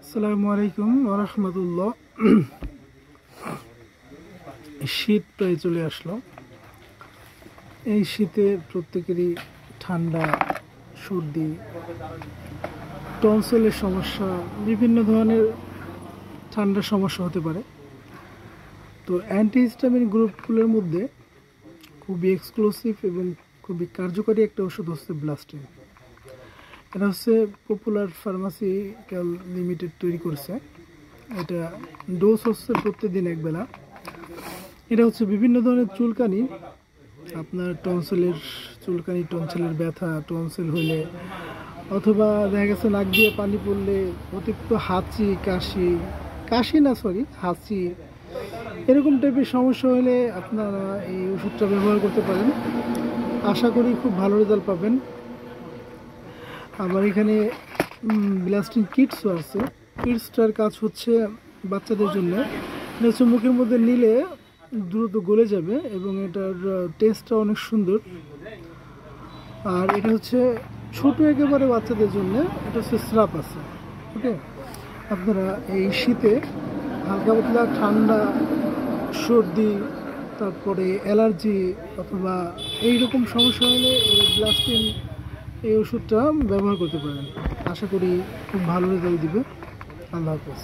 আসসালামু আলাইকুম ওয়া রাহমাতুল্লাহ। শীত প্রায় চলে আসলো। এই শীতে প্রত্যেকেরই ঠান্ডা, সর্দি, টনসিলের সমস্যা, বিভিন্ন ধরনের ঠান্ডার সমস্যা হতে পারে। তো অ্যান্টিহিস্টামিন গ্রুপগুলোর মধ্যে খুবই এক্সক্লুসিভ এবং খুবই কার্যকরী একটা ওষুধ হচ্ছে ব্লাস্টিন। এটা হচ্ছে পপুলার ফার্মাসিক্যাল লিমিটেড তৈরি করছে। এটা ডোজ হচ্ছে প্রত্যেকদিন একবেলা। এটা হচ্ছে বিভিন্ন ধরনের চুলকানি, আপনার টনসিলের চুলকানি, টনসিলের ব্যথা, টনসিল হইলে অথবা দেখা গেছে নাক দিয়ে পানি পড়লে, অতিরিক্ত হাঁচি, এরকম টাইপের সমস্যা হলে আপনারা এই ওষুধটা ব্যবহার করতে পারেন। আশা করি খুব ভালো রেজাল্ট পাবেন। আবার এখানে ব্লাস্টিন কিটসও আছে। কিটসটার কাজ হচ্ছে বাচ্চাদের জন্য। এটা হচ্ছে মুখের মধ্যে নিলে দ্রুত গলে যাবে এবং এটার টেস্টটা অনেক সুন্দর। আর এটা হচ্ছে ছোট একেবারে বাচ্চাদের জন্য। এটা হচ্ছে স্রাপ আছে। ওকে, আপনারা এই শীতে হালকা পাতলা ঠান্ডা, সর্দি, তারপরে অ্যালার্জি অথবা এইরকম সমস্যা হলে এই ব্লাস্টিন এই ওষুধটা ব্যবহার করতে পারেন। আশা করি খুব ভালো রেজাল্ট দিবে। আল্লাহ হাফেজ।